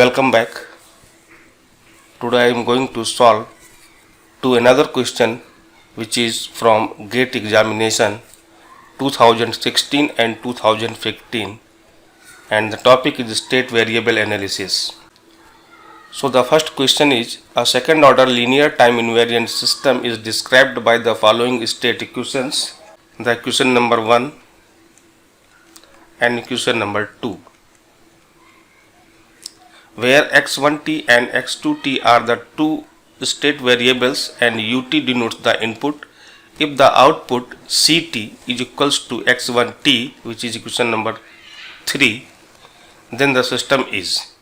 Welcome back. Today I am going to solve to another question which is from GATE examination 2016 and 2015, and the topic is state variable analysis. So the first question is, a second order linear time invariant system is described by the following state equations. The equation number 1 and equation number 2. Where x1t and x2t are the two state variables and ut denotes the input, if the output ct is equals to x1t, which is equation number 3, then the system is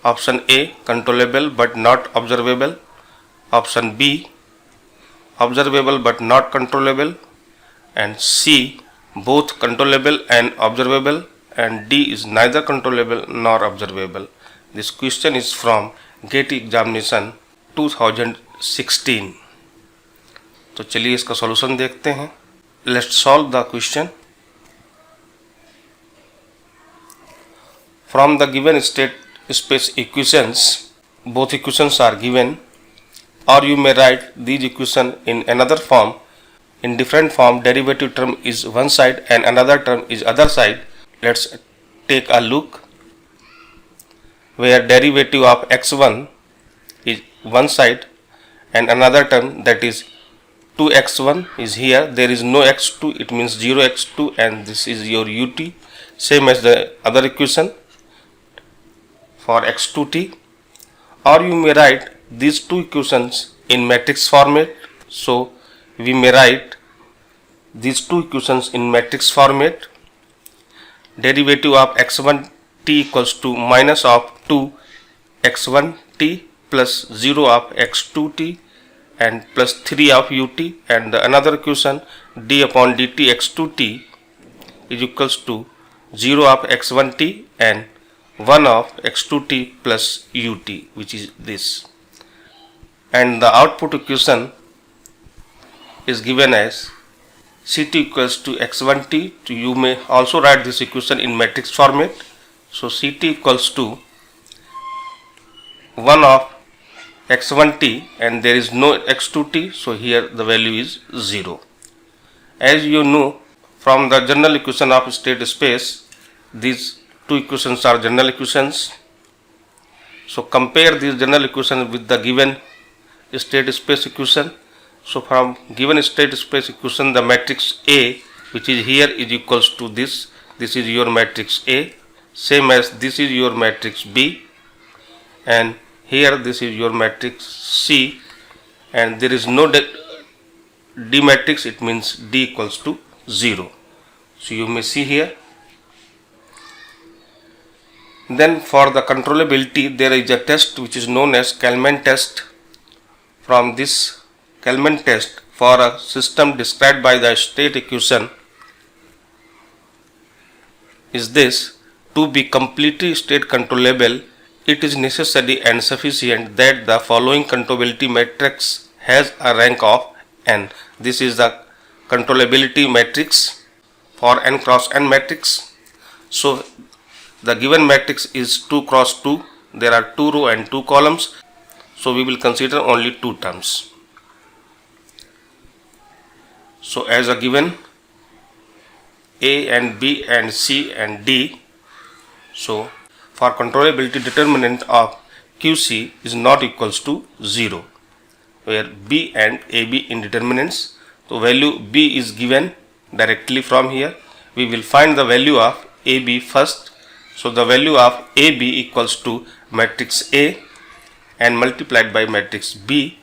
option A, controllable but not observable, option B, observable but not controllable, and C, both controllable and observable, and D is neither controllable nor observable. This question is from GATE examination 2016. तो चलिए इसका solution देखते हैं. Let's solve the question. From the given state space equations, both equations are given, or you may write these equations in another form. In different form, derivative term is one side and another term is other side. Let's take a look. Where derivative of x1 is one side and another term, that is 2x1 is here. There is no x2, it means 0x2, and this is your ut, same as the other equation for x2t. Or you may write these two equations in matrix format. So we may write these two equations in matrix format. Derivative of x1t equals to minus of 2 x1t plus 0 of x2t and plus 3 of ut, and the another equation d upon dt x2t is equals to 0 of x1t and 1 of x2t plus ut, which is this. And the output equation is given as ct equals to x1t. You may also write this equation in matrix format. So ct equals to 1 of x1t and there is no x2t, so here the value is 0. As you know from the general equation of state space, these two equations are general equations. So compare these general equations with the given state space equation. So from given state space equation, the matrix A, which is here, is equals to this. This is your matrix A, same as this is your matrix B, and here this is your matrix C, and there is no D matrix, it means D equals to 0. So you may see here. Then for the controllability, there is a test which is known as Kalman test. From this Kalman test, for a system described by the state equation is this: to be completely state controllable, it is necessary and sufficient that the following controllability matrix has a rank of n. This is the controllability matrix for n cross n matrix. So the given matrix is 2 cross 2. There are 2 rows and 2 columns. So we will consider only 2 terms. So as a given A and B and C and D, so for controllability, determinant of QC is not equals to 0, where B and AB indeterminates. So value B is given directly from here. We will find the value of AB first. So the value of AB equals to matrix A and multiplied by matrix B,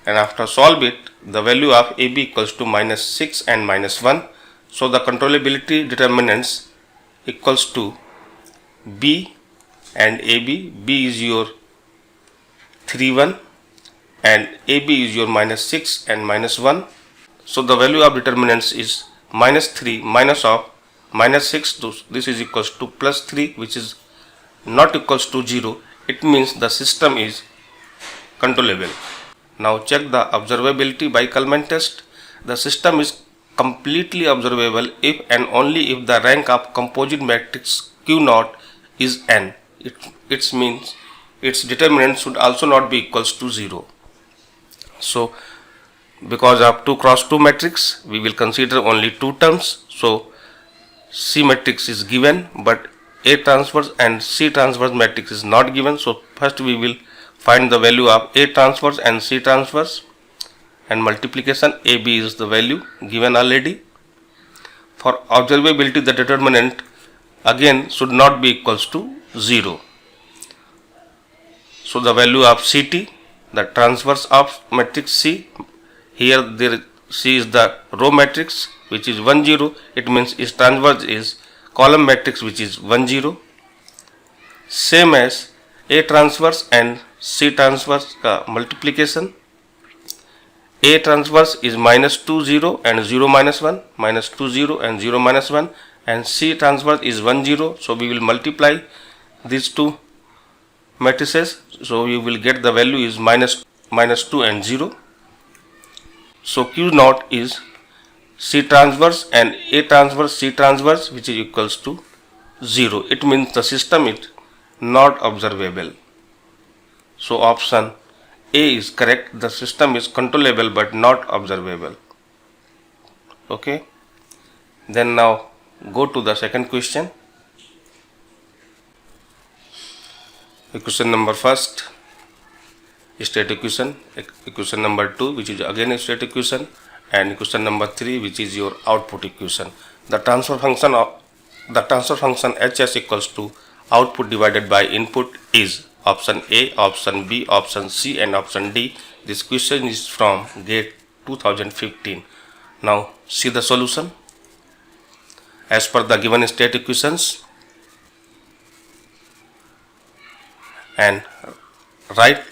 and after solve it, the value of AB equals to minus 6 and minus 1. So the controllability determinants equals to B and AB. B is your 3, 1 and AB is your minus 6 and minus 1. So the value of determinants is minus 3 minus of minus 6, to this is equals to plus 3, which is not equals to 0. It means the system is controllable. Now check the observability by Kalman test. The system is completely observable if and only if the rank of composite matrix Q0 is n. It it means its determinant should also not be equals to 0. So because of 2 cross 2 matrix, we will consider only two terms. So C matrix is given, but A transverse and C transverse matrix is not given. So first we will find the value of A transverse and C transverse, and multiplication AB is the value given already. For observability, the determinant again should not be equals to 0. So the value of CT, the transverse of matrix C, here there C is the row matrix which is 1 0, it means its transverse is column matrix which is 1 0. Same as A transverse and C transverse का multiplication, A transverse is minus 2 0 and 0 minus 1, minus 2 0 and 0 minus 1, and C transverse is 1 0. So we will multiply these two matrices, so you will get the value is minus 2 and 0. So Q naught is C transverse and A transverse C transverse, which is equals to 0. It means the system is not observable. So option A is correct. The system is controllable but not observable. Okay. Then now go to the second question. Equation number first, state equation. Equation number 2, which is again a state equation, and equation number 3, which is your output equation. The transfer function HS equals to output divided by input is option A, option B, option C, and option D. This question is from GATE 2015. Now see the solution. As per the given state equations, and write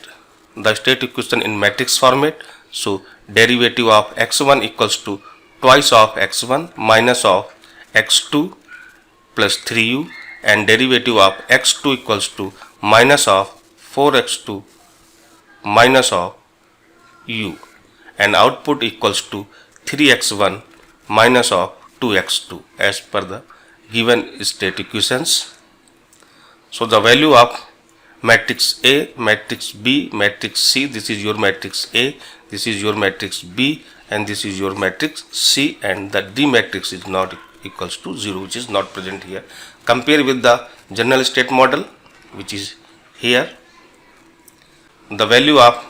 the state equation in matrix format. So derivative of x1 equals to twice of x1 minus of x2 plus 3u, and derivative of x2 equals to minus of 4x2 minus of u, and output equals to 3x1 minus of 2x2 as per the given state equations. So the value of matrix A, matrix B, matrix C, this is your matrix A, this is your matrix B, and this is your matrix C, and the D matrix is not equals to 0, which is not present here. Compare with the general state model, which is here. The value of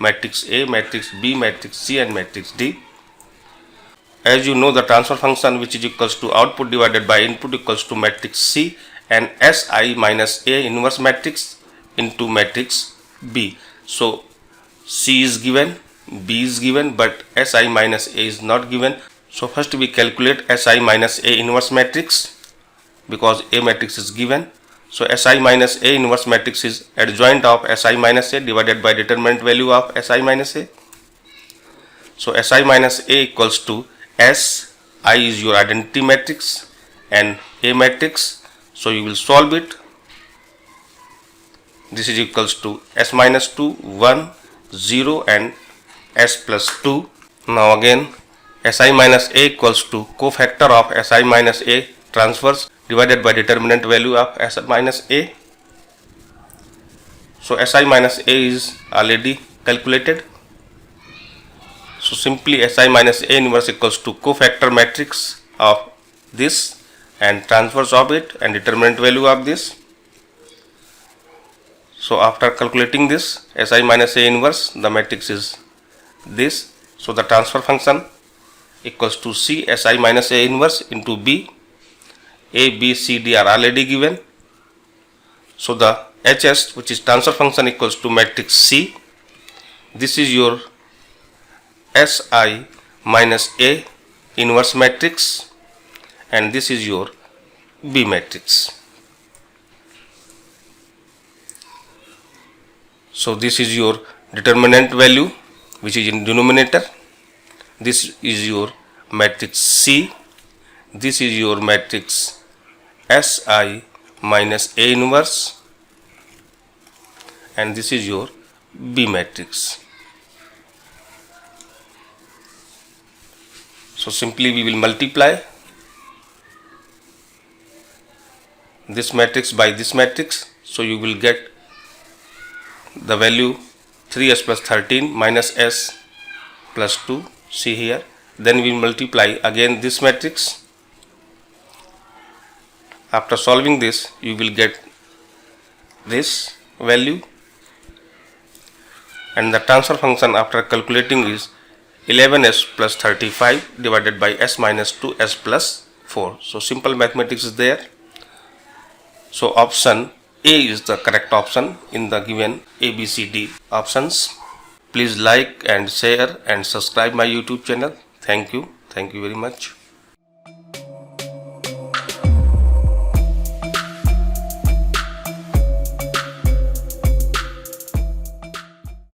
matrix A, matrix B, matrix C, and matrix D. As you know, the transfer function, which is equals to output divided by input, equals to matrix C and Si minus A inverse matrix into matrix B. So C is given, B is given, but Si minus A is not given. So first we calculate Si minus A inverse matrix, because A matrix is given. So Si minus A inverse matrix is adjoint of Si minus A divided by determinant value of Si minus A. So Si minus A equals to S, I is your identity matrix, and A matrix. So you will solve it. This is equals to S minus 2, 1, 0, and S plus 2. Now again, Si minus A equals to cofactor of Si minus A transverse divided by determinant value of Si minus A. So Si minus A is already calculated. So simply Si minus A inverse equals to cofactor matrix of this and transverse of it and determinant value of this. So after calculating this Si minus A inverse, the matrix is this. So the transfer function equals to C Si minus A inverse into B. A, B, C, D are already given. So the HS, which is transfer function, equals to matrix C. This is your Si minus A inverse matrix, and this is your B matrix. So this is your determinant value, which is in denominator. This is your matrix C. This is your matrix Si minus A inverse, and this is your B matrix. So simply we will multiply this matrix by this matrix. So you will get the value 3s plus 13 minus s plus 2. See here. Then we multiply again this matrix. After solving this, you will get this value, and the transfer function after calculating is 11s plus 35 divided by s minus 2s plus 4. So simple mathematics is there. So option A is the correct option in the given ABCD options. Please like and share and subscribe my YouTube channel. Thank you very much.